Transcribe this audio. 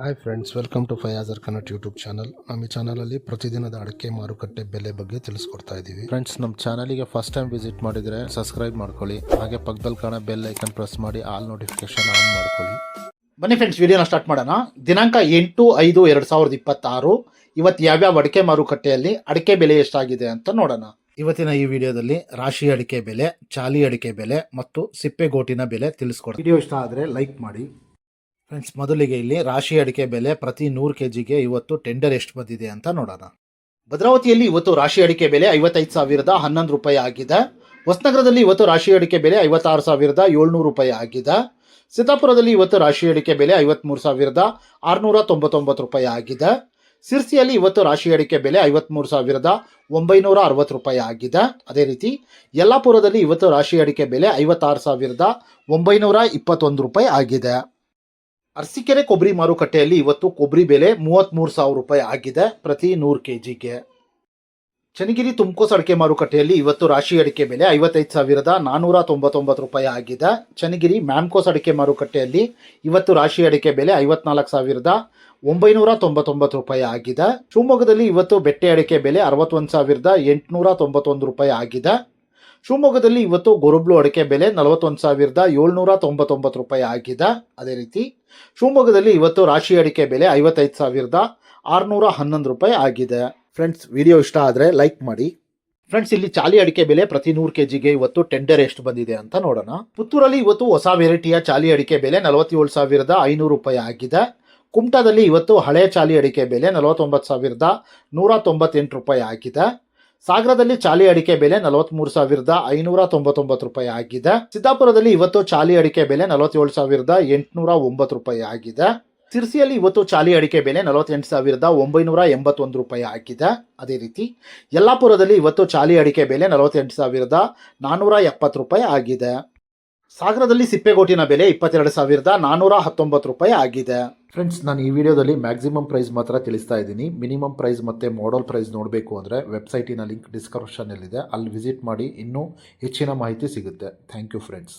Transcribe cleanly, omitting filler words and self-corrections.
Hi friends, welcome to Fayazar Kannada YouTube channel. ನಮ್ಮ ಈ ಚಾನಲಲ್ಲಿ ಪ್ರತಿದಿನದ ಅಡಿಕೆ ಮಾರುಕಟ್ಟೆ ಬೆಲೆ ಬಗ್ಗೆ ತಿಳಿಸ್ಕೊಡ್ತಾ ಇದ್ದೀವಿ. ಫ್ರೆಂಡ್ಸ್, ನಮ್ಮ ಚಾನಲಿಗೆ ಫಸ್ಟ್ ಟೈಮ್ ವಿಸಿಟ್ ಮಾಡಿದರೆ ಸಬ್ಸ್ಕ್ರೈಬ್ ಮಾಡ್ಕೊಳ್ಳಿ. ಹಾಗೆ ಪಕ್ಕದಲ್ಲಿ ಕಾಣೋ ಬೆಲ್ ಐಕನ್ ಪ್ರೆಸ್ ಮಾಡಿ ಆಲ್ ನೋಟಿಫಿಕೇಶನ್ ಆನ್ ಮಾಡ್ಕೊಳ್ಳಿ. ಬನ್ನಿ ಫ್ರೆಂಡ್ಸ್, ವಿಡಿಯೋನ ಸ್ಟಾರ್ಟ್ ಮಾಡೋಣ. ದಿನಾಂಕ 8/5/2026 ಇವತ್ತು ಯಾವ್ಯಾವ ಅಡಿಕೆ ಮಾರುಕಟ್ಟೆಯಲ್ಲಿ ಅಡಿಕೆ ಬೆಲೆ ಎಷ್ಟಾಗಿದೆ ಅಂತ ನೋಡೋಣ. ಇವತ್ತಿನ ಈ ವಿಡಿಯೋದಲ್ಲಿ ರಾಶಿ ಅಡಿಕೆ ಬೆಲೆ, ಚಾಲಿ ಅಡಿಕೆ ಬೆಲೆ ಮತ್ತು ಸಿಪ್ಪೆಗೋಟಿನ ಬೆಲೆ ತಿಳಿಸ್ಕೊಡ್ತೀನಿ. ವಿಡಿಯೋ ಇಷ್ಟ ಆದರೆ ಲೈಕ್ ಮಾಡಿ. ಫ್ರೆಂಡ್ಸ್, ಮೊದಲಿಗೆ ಇಲ್ಲಿ ರಾಶಿ ಅಡಿಕೆ ಬೆಲೆ ಪ್ರತಿ 100 kgಗೆ ಇವತ್ತು ಟೆಂಡರ್ ಎಷ್ಟು ಬಂದಿದೆ ಅಂತ ನೋಡೋಣ. ಭದ್ರಾವತಿಯಲ್ಲಿ ಇವತ್ತು ರಾಶಿ ಅಡಿಕೆ ಬೆಲೆ 55,011 ರೂಪಾಯಿ ಆಗಿದೆ. ಹೊಸನಗರದಲ್ಲಿ ಇವತ್ತು ರಾಶಿ ಅಡಿಕೆ ಬೆಲೆ 56,700 ರೂಪಾಯಿ ಆಗಿದೆ. ಸೀತಾಪುರದಲ್ಲಿ ಇವತ್ತು ರಾಶಿ ಅಡಿಕೆ ಬೆಲೆ 53,699 ರೂಪಾಯಿ ಆಗಿದೆ. ಸಿರ್ಸಿಯಲ್ಲಿ ಇವತ್ತು ರಾಶಿ ಅಡಿಕೆ ಬೆಲೆ 53,960 ರೂಪಾಯಿ ಆಗಿದೆ. ಅದೇ ರೀತಿ ಯಲ್ಲಾಪುರದಲ್ಲಿ ಇವತ್ತು ರಾಶಿ ಅಡಿಕೆ ಬೆಲೆ 56,921 ರೂಪಾಯಿ ಆಗಿದೆ. ಅರಸೀಕೆರೆ ಕೊಬ್ಬರಿ ಮಾರುಕಟ್ಟೆಯಲ್ಲಿ ಇವತ್ತು ಕೊಬ್ಬರಿ ಬೆಲೆ 33,000 ರೂಪಾಯಿ ಆಗಿದೆ ಪ್ರತಿ 100 kgಗೆ. ಚನ್ನಗಿರಿ ತುಮಕೋಸ್ ಅಡಿಕೆ ಮಾರುಕಟ್ಟೆಯಲ್ಲಿ ಇವತ್ತು ರಾಶಿ ಅಡಿಕೆ ಬೆಲೆ 55,499 ರೂಪಾಯಿ ಆಗಿದೆ. ಚನ್ನಗಿರಿ ಮ್ಯಾಮ್ಕೋಸ್ ಅಡಿಕೆ ಮಾರುಕಟ್ಟೆಯಲ್ಲಿ ಇವತ್ತು ರಾಶಿ ಅಡಿಕೆ ಬೆಲೆ 54,999 ರೂಪಾಯಿ ಆಗಿದೆ. ಶಿವಮೊಗ್ಗದಲ್ಲಿ ಇವತ್ತು ಬೆಟ್ಟೆ ಅಡಿಕೆ ಬೆಲೆ 61,891 ರೂಪಾಯಿ ಆಗಿದೆ. ಶಿವಮೊಗ್ಗದಲ್ಲಿ ಇವತ್ತು ಗೊರಬ್ಲು ಅಡಿಕೆ ಬೆಲೆ 41,799 ರೂಪಾಯಿ ಆಗಿದೆ. ಅದೇ ರೀತಿ ಶಿವಮೊಗ್ಗದಲ್ಲಿ ಇವತ್ತು ರಾಶಿ ಅಡಿಕೆ ಬೆಲೆ 55,611 ರೂಪಾಯಿ ಆಗಿದೆ. ಫ್ರೆಂಡ್ಸ್, ವಿಡಿಯೋ ಇಷ್ಟ ಆದರೆ ಲೈಕ್ ಮಾಡಿ. ಫ್ರೆಂಡ್ಸ್, ಇಲ್ಲಿ ಚಾಲಿ ಅಡಿಕೆ ಬೆಲೆ ಪ್ರತಿ 100 kgಗೆ ಇವತ್ತು ಟೆಂಡರ್ ಎಷ್ಟು ಬಂದಿದೆ ಅಂತ ನೋಡೋಣ. ಪುತ್ತೂರಲ್ಲಿ ಇವತ್ತು ಹೊಸ ವೆರೈಟಿಯ ಚಾಲಿ ಅಡಿಕೆ ಬೆಲೆ 47,500 ರೂಪಾಯಿ ಆಗಿದೆ. ಕುಮಟಾದಲ್ಲಿ ಇವತ್ತು ಹಳೆಯ ಚಾಲಿ ಅಡಿಕೆ ಬೆಲೆ 49,198 ರೂಪಾಯಿ ಆಗಿದೆ. ಸಾಗರದಲ್ಲಿ ಚಾಲಿ ಅಡಿಕೆ ಬೆಲೆ 43,599 ರೂಪಾಯಿ ಆಗಿದೆ. ಸಿದ್ದಾಪುರದಲ್ಲಿ ಇವತ್ತು ಚಾಲಿ ಅಡಿಕೆ ಬೆಲೆ 47,809 ರೂಪಾಯಿ ಆಗಿದೆ. ಸಿರ್ಸಿಯಲ್ಲಿ ಇವತ್ತು ಚಾಲಿ ಅಡಿಕೆ ಬೆಲೆ 48,981 ರೂಪಾಯಿ ಆಗಿದೆ. ಅದೇ ರೀತಿ ಯಲ್ಲಾಪುರದಲ್ಲಿ ಇವತ್ತು ಚಾಲಿ ಅಡಿಕೆ ಬೆಲೆ 48,470 ರೂಪಾಯಿ ಆಗಿದೆ. ಸಾಗರದಲ್ಲಿ ಸಿಪ್ಪೆಗೋಟಿನ ಬೆಲೆ 22,419 ರೂಪಾಯಿ ಆಗಿದೆ. ಫ್ರೆಂಡ್ಸ್, ನಾನು ಈ ವಿಡಿಯೋದಲ್ಲಿ ಮ್ಯಾಕ್ಸಿಮಮ್ ಪ್ರೈಸ್ ಮಾತ್ರ ತಿಳಿಸ್ತಾ ಇದ್ದೀನಿ. ಮಿನಿಮಮ್ ಪ್ರೈಸ್ ಮತ್ತು ಮಾಡಲ್ ಪ್ರೈಸ್ ನೋಡಬೇಕು ಅಂದರೆ ವೆಬ್ಸೈಟಿನ ಲಿಂಕ್ ಡಿಸ್ಕ್ರಿಪ್ಷನಲ್ಲಿದೆ, ಅಲ್ಲಿ ವಿಸಿಟ್ ಮಾಡಿ ಇನ್ನೂ ಹೆಚ್ಚಿನ ಮಾಹಿತಿ ಸಿಗುತ್ತೆ. Thank you friends.